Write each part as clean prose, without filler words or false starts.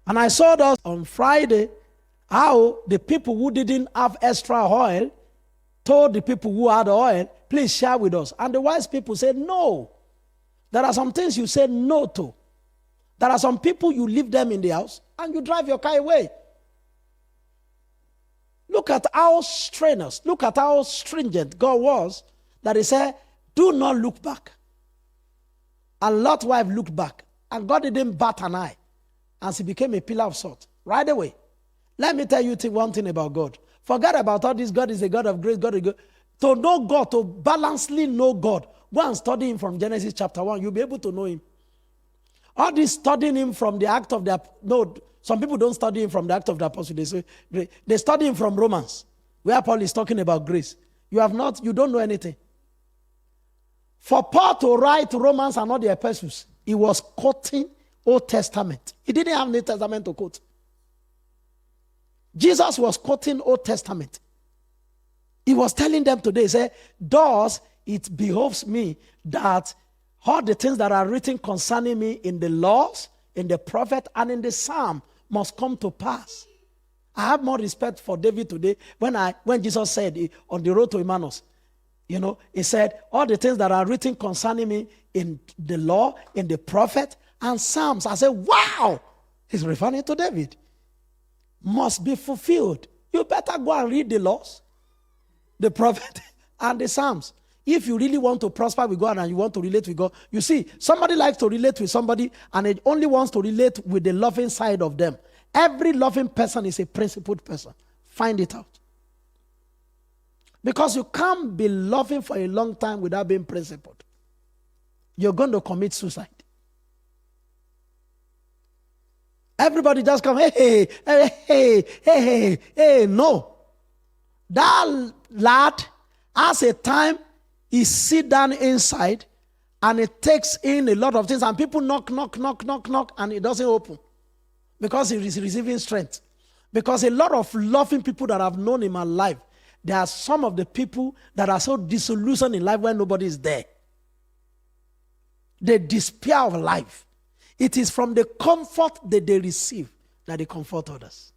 And I saw those on Friday, how the people who didn't have extra oil told the people who had oil, please share with us. And the wise people said, no. There are some things you say no to. There are some people you leave them in the house and you drive your car away. Look at how strenuous, look at how stringent God was, that he said, do not look back. And Lot's wife looked back, and God didn't bat an eye, and she became a pillar of salt right away. Let me tell you one thing about God. Forget about all this. God is a God of grace. God is good. To know God, to balancedly know God, go and study him from Genesis chapter 1. You'll be able to know him. All this studying him from the act of the... No, some people don't study him from the act of the apostle. They study him from Romans, where Paul is talking about grace. You don't know anything. For Paul to write Romans and not the epistles, he was quoting Old Testament. He didn't have New Testament to quote. Jesus was quoting Old Testament. He was telling them today, he said, thus it behoves me that all the things that are written concerning me in the laws, in the prophet, and in the psalm must come to pass. I have more respect for David today when Jesus said on the road to Emmaus, he said, all the things that are written concerning me in the law, in the prophet, and psalms. I said, wow, he's referring to David. Must be fulfilled. You better go and read the laws, the prophet, and the psalms. If you really want to prosper with God and you want to relate with God, you see, somebody likes to relate with somebody and it only wants to relate with the loving side of them. Every loving person is a principled person. Find it out. Because you can't be loving for a long time without being principled. You're going to commit suicide. Everybody just come, hey. No. That lad has a time he sit down inside and it takes in a lot of things and people knock, and it doesn't open because he is receiving strength. Because a lot of loving people that I've known in my life, there are some of the people that are so disillusioned in life when nobody is there. The despair of life. It is from the comfort that they receive that they comfort others.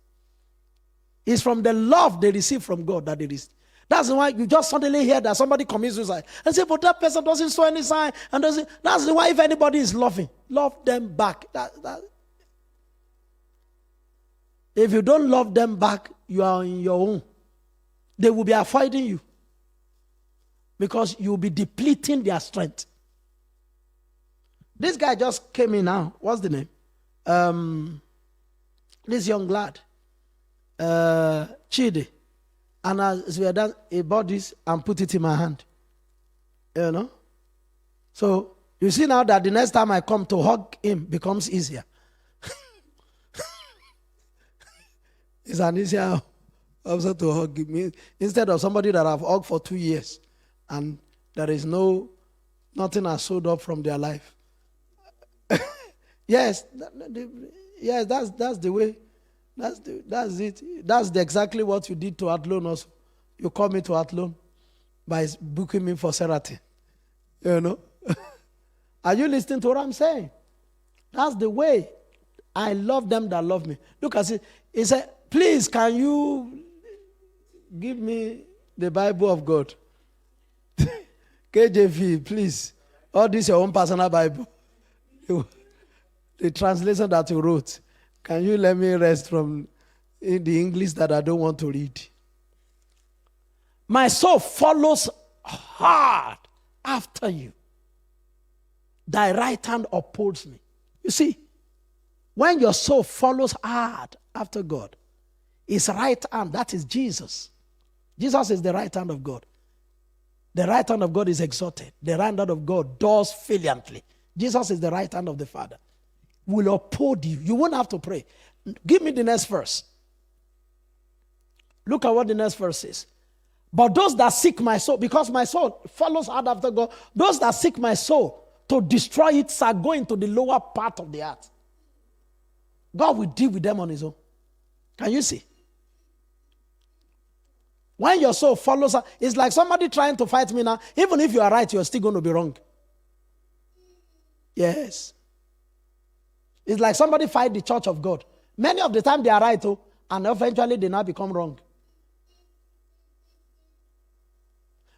It's from the love they receive from God that they receive. That's why you just suddenly hear that somebody commits suicide and say, but that person doesn't show any sign. And that's why if anybody is loving, love them back. If you don't love them back, you are on your own. They will be avoiding you because you will be depleting their strength. This guy just came in now. What's the name? This young lad, Chidi. And as we are done, he bought this and put it in my hand. So you see now that the next time I come to hug him becomes easier. It's an easier also to hug me instead of somebody that I've hugged for 2 years and there is nothing has showed up from their life. Yes, that's the way. That's it. That's exactly what you did to Athlone also. You called me to Athlone by booking me for Serati. Are you listening to what I'm saying? That's the way I love them that love me. Look at it. He said, please, can you give me the Bible of God? KJV, please. All this your own personal Bible. The translation that you wrote. Can you let me rest from in the English that I don't want to read? My soul follows hard after you. Thy right hand upholds me. You see, when your soul follows hard after God, his right hand, that is Jesus. Jesus is the right hand of God. The right hand of God is exalted. The right hand of God does valiantly. Jesus is the right hand of the Father. Will uphold you. You won't have to pray. Give me the next verse. Look at what the next verse is. But those that seek my soul, because my soul follows hard after God, those that seek my soul to destroy it are going to the lower part of the earth. God will deal with them on his own. Can you see? When your soul follows, it's like somebody trying to fight me now. Even if you are right, you're still going to be wrong. Yes. It's like somebody fight the church of God. Many of the time they are right, and eventually they now become wrong.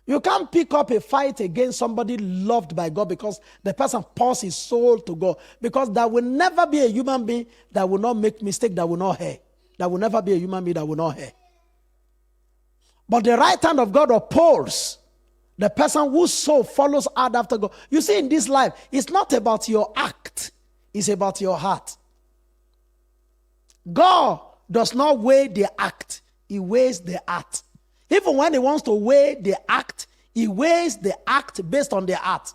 You can't pick up a fight against somebody loved by God because the person pours his soul to God. Because there will never be a human being that will not make mistake, that will not err. There will never be a human being that will not err. But the right hand of God upholds the person whose soul follows hard after God. You see, in this life, it's not about your act, it's about your heart. God does not weigh the act, he weighs the heart. Even when he wants to weigh the act, he weighs the act based on the heart.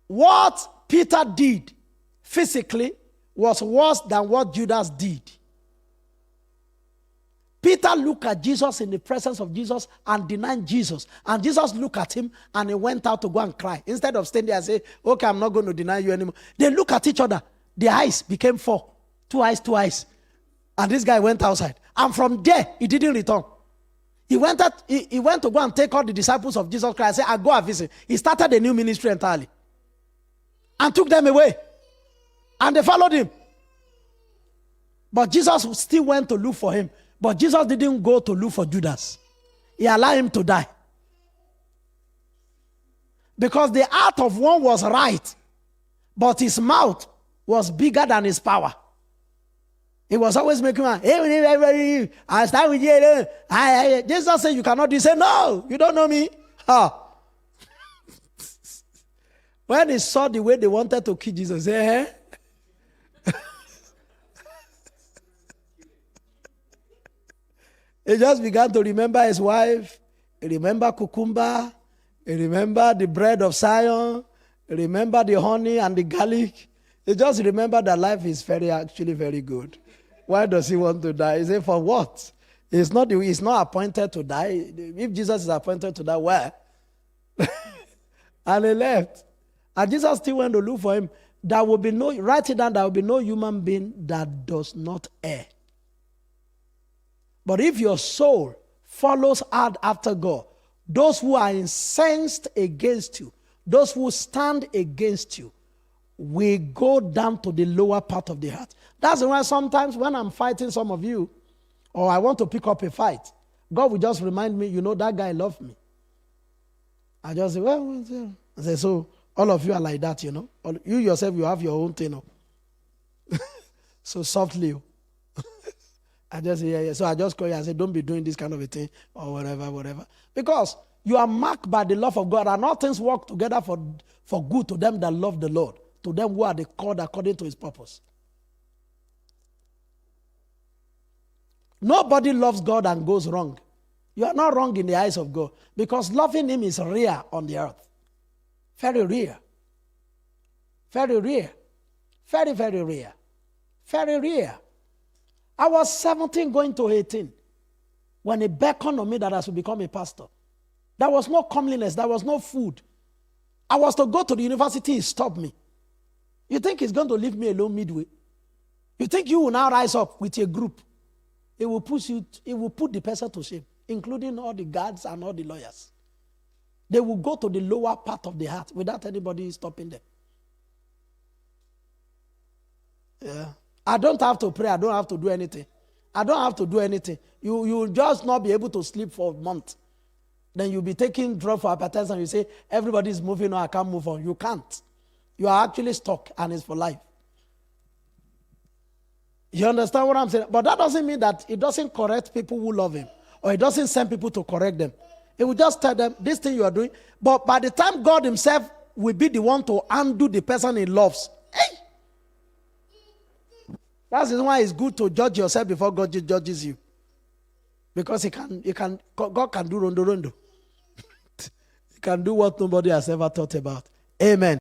What Peter did physically was worse than what Judas did. Peter looked at Jesus in the presence of Jesus and denied Jesus. And Jesus looked at him and he went out to go and cry. Instead of staying there and say, okay, I'm not going to deny you anymore. They look at each other. Their eyes became 4. 2 eyes, 2 eyes. And this guy went outside. And from there, he didn't return. He went to go and take all the disciples of Jesus Christ and say, I'll go and visit. He started a new ministry entirely. And took them away. And they followed him. But Jesus still went to look for him. But Jesus didn't go to look for Judas. He allowed him to die. Because the heart of one was right, but his mouth was bigger than his power. He was always making one, hey, I start with you. Jesus said, you cannot do it. He said, no, you don't know me. When he saw the way they wanted to kill Jesus, he said, he just began to remember his wife. He remembered cucumber. He remembered the bread of Zion. He remembered the honey and the garlic. He just remembered that life is actually very good. Why does he want to die? He said, for what? He's not appointed to die. If Jesus is appointed to die, where? And he left. And Jesus still went to look for him. There will be no, write it down, there will be no human being that does not err. But if your soul follows hard after God, those who are incensed against you, those who stand against you, will go down to the lower part of the heart. That's why sometimes when I'm fighting some of you, or I want to pick up a fight, God will just remind me, you know, that guy loved me. I just say, well, I say, so all of you are like that, you know. You yourself, you have your own thing. You know? So softly. I just say, yeah. So I just call you and say, don't be doing this kind of a thing or whatever. Because you are marked by the love of God, and all things work together for good to them that love the Lord, to them who are the called according to his purpose. Nobody loves God and goes wrong. You are not wrong in the eyes of God, because loving him is rare on the earth. Very rare. Very rare. Very, very rare. Very rare. I was 17 going to 18 when he beckoned on me that I should become a pastor. There was no comeliness. There was no food. I was to go to the university. He stopped me. You think he's going to leave me alone midway? You think you will now rise up with a group? It will push you. It will put the person to shame, including all the guards and all the lawyers. They will go to the lower part of the heart without anybody stopping them. Yeah. I don't have to pray. I don't have to do anything. I don't have to do anything. You will just not be able to sleep for a month. Then you'll be taking drugs for hypertension and you say, everybody is moving on, I can't move on. You can't. You are actually stuck and it's for life. You understand what I'm saying? But that doesn't mean that it doesn't correct people who love him, or it doesn't send people to correct them. It will just tell them, this thing you are doing. But by the time God himself will be the one to undo the person he loves, hey! That's why it's good to judge yourself before God judges you. Because God can do rondo. He can do what nobody has ever thought about. Amen.